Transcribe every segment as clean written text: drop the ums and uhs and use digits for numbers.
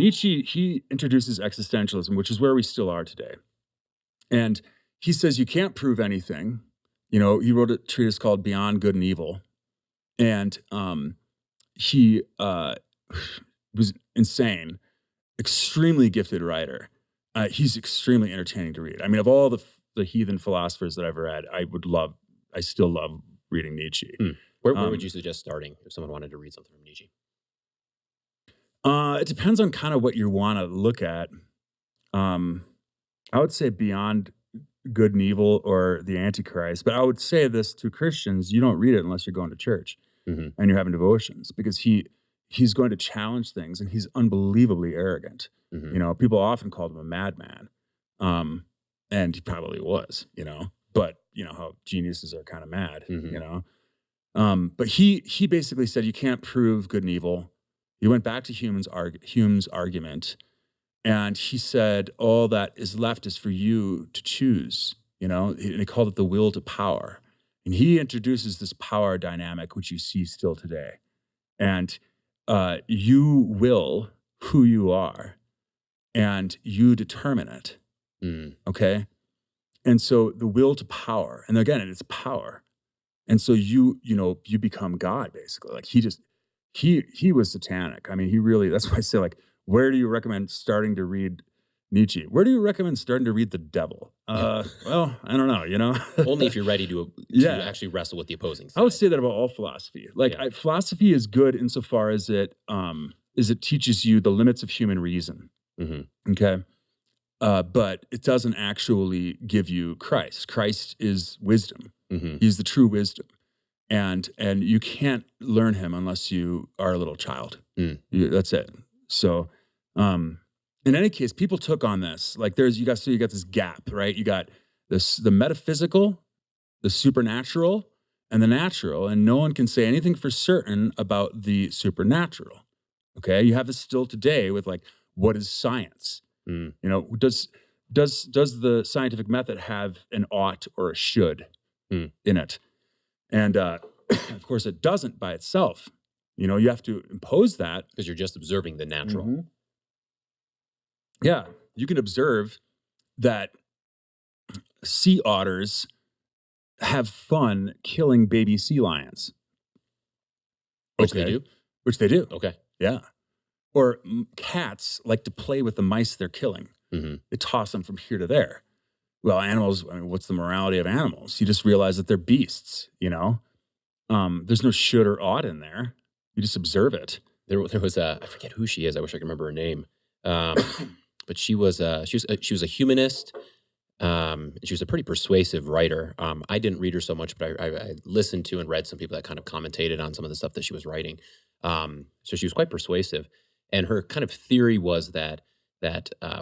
Nietzsche, he introduces existentialism, which is where we still are today. And he says you can't prove anything. You know, he wrote a treatise called Beyond Good and Evil. And he was insane, extremely gifted writer. He's extremely entertaining to read. I mean, of all the heathen philosophers that I've read, I still love reading Nietzsche. Where would you suggest starting if someone wanted to read something from Nietzsche? It depends on kind of what you want to look at. I would say Beyond Good and Evil or The Antichrist, but I would say this to Christians: you don't read it unless you're going to church and you're having devotions, because he's going to challenge things, and he's unbelievably arrogant. You know, people often called him a madman, and he probably was. You know, but you know how geniuses are kind of mad. You know, but he basically said you can't prove good and evil. He went back to Hume's argument, and he said all that is left is for you to choose. You know, and he called it the will to power. And he introduces this power dynamic, which you see still today. And you will who you are, and you determine it. Okay? And so the will to power, and again, it's power. And so you become God, basically. Like he was satanic. I mean, he really, that's why I say, like, where do you recommend starting to read Nietzsche? Where do you recommend starting to read the devil? Well, I don't know, you know? Only if you're ready to actually wrestle with the opposing side. I would say that about all philosophy. Like, philosophy is good insofar as it teaches you the limits of human reason. Okay? But it doesn't actually give you Christ. Christ is wisdom. He's the true wisdom. And you can't learn him unless you are a little child. That's it. So, in any case, people took on this. Like, you got this gap, right? You got the metaphysical, the supernatural, and the natural, and no one can say anything for certain about the supernatural. Okay, you have this still today with, like, what is science? You know, does the scientific method have an ought or a should in it? And of course, it doesn't by itself. You know, you have to impose that because you're just observing the natural. Yeah, you can observe that sea otters have fun killing baby sea lions. Which they do? Which they do. Okay. Yeah. Or cats like to play with the mice they're killing. They toss them from here to there. Well, animals, I mean, what's the morality of animals? You just realize that they're beasts, you know? There's no should or ought in there. You just observe it. There was I forget who she is. I wish I could remember her name. But she was a humanist. She was a pretty persuasive writer. I didn't read her so much, but I listened to and read some people that kind of commentated on some of the stuff that she was writing. So she was quite persuasive. And her kind of theory was that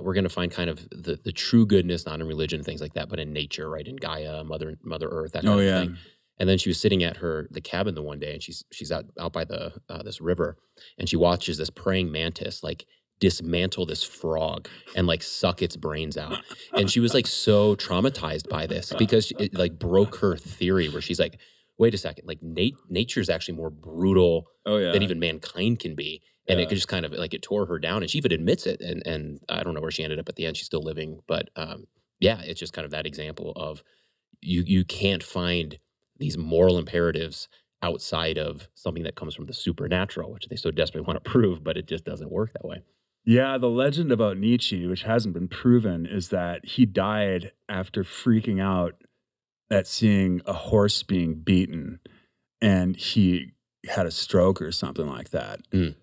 we're going to find kind of the true goodness, not in religion, things like that, but in nature, right? In Gaia, Mother Earth, that kind of thing. And then she was sitting at the cabin the one day, and she's out by this river, and she watches this praying mantis like dismantle this frog and like suck its brains out. And she was like so traumatized by this because it like broke her theory where she's like, wait a second, like nature's actually more brutal than even mankind can be. And it could just kind of like, it tore her down, and she even admits it. And I don't know where she ended up at the end. She's still living, but it's just kind of that example of you can't find these moral imperatives outside of something that comes from the supernatural, which they so desperately want to prove, but it just doesn't work that way. Yeah, the legend about Nietzsche, which hasn't been proven, is that he died after freaking out at seeing a horse being beaten, and he had a stroke or something like that. It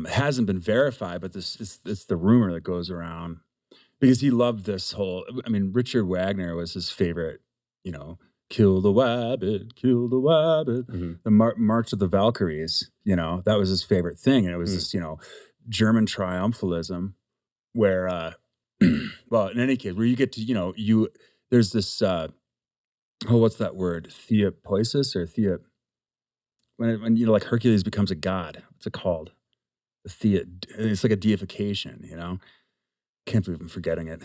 hasn't been verified, but it's the rumor that goes around, because he loved this whole, I mean, Richard Wagner was his favorite, you know, kill the wabbit, the March of the Valkyries, you know, that was his favorite thing. And it was this, you know, German triumphalism where, well, in any case, where you get to, you know, there's this, what's that word? Theopoiesis or when you know, like Hercules becomes a god. What's it called? It's like a deification, you know? Can't believe I'm forgetting it.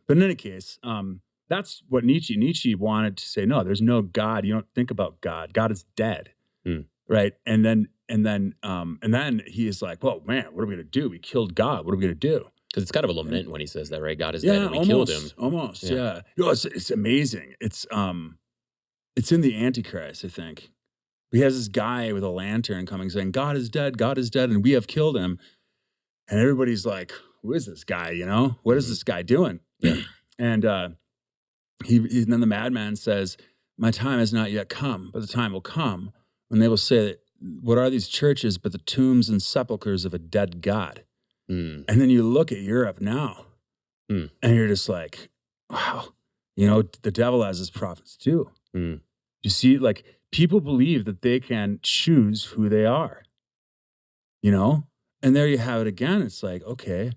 But in any case, that's what Nietzsche wanted to say. No, there's no God. You don't think about God. God is dead. right? And then he is like, "Whoa, man, what are we gonna do? We killed God. What are we gonna do?" Because it's kind of a And lament when he says that, right? God is dead yeah, and we killed him. almost, Yeah. yeah. No, it's amazing. It's in the Antichrist, I think. He has this guy with a lantern coming saying, God is dead, and we have killed him." And everybody's like, "Who is this guy? You know, what is Mhm. this guy doing?" Yeah. And and then the madman says, "My time has not yet come, but the time will come when they will say, 'What are these churches but the tombs and sepulchres of a dead God?'" Mm. And then you look at Europe now, Mm. and you're just like, "Wow, you know, the devil has his prophets too." Mm. You see, like people believe that they can choose who they are, you know? And there you have it again. It's like, okay,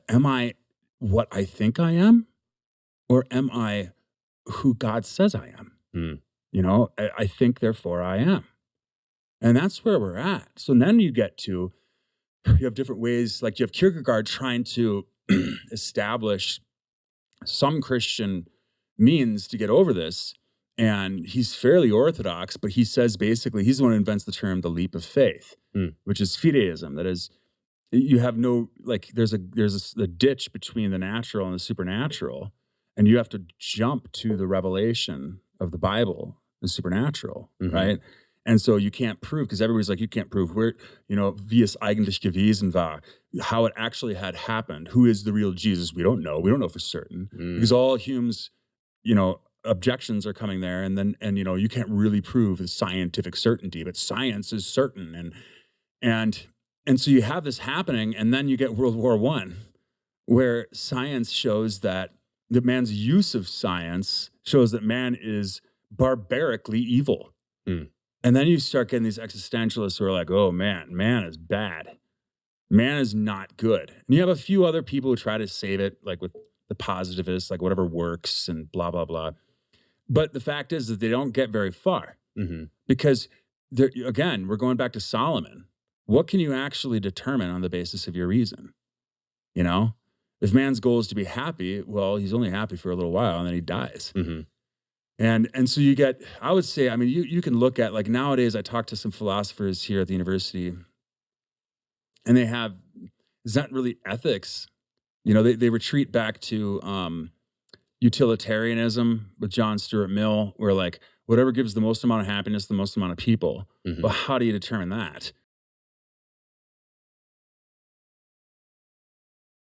am I what I think I am, or am I who God says I am? Mm. You know, I think, therefore I am. And that's where we're at. So then you get to, you have different ways, like you have Kierkegaard trying to establish some Christian means to get over this. And he's fairly orthodox, but he says basically he's the one who invents the term the leap of faith, Mm. which is fideism. That is, you have no, like there's a ditch between the natural and the supernatural, and you have to jump to the revelation of the Bible, the supernatural, Mhm. right? And so you can't prove, because everybody's like, you can't prove where, you know, wie es eigentlich gewesen war, how it actually had happened. Who is the real Jesus? We don't know. We don't know for certain, Mm. because all Hume's, you know, objections are coming there, and then you know you can't really prove the scientific certainty, but science is certain, and and so you have this happening, and then you get World War One, where science shows that the man's use of science shows that man is barbarically evil. Mm. And then you start getting these existentialists who are like, "Oh man is bad. Man is not good." And you have a few other people who try to save it, like with the positivists, like whatever works and blah blah blah. But the fact is that they don't get very far, Mhm. because again, we're going back to Solomon. What can you actually determine on the basis of your reason? You know, if man's goal is to be happy, well, he's only happy for a little while and then he dies. Mhm. And so you get, I would say, I mean, you can look at, like, nowadays I talk to some philosophers here at the university, and they have, it's not really ethics. You know, they retreat back to utilitarianism with John Stuart Mill, where like whatever gives the most amount of happiness, the most amount of people. Mhm. Well, how do you determine that?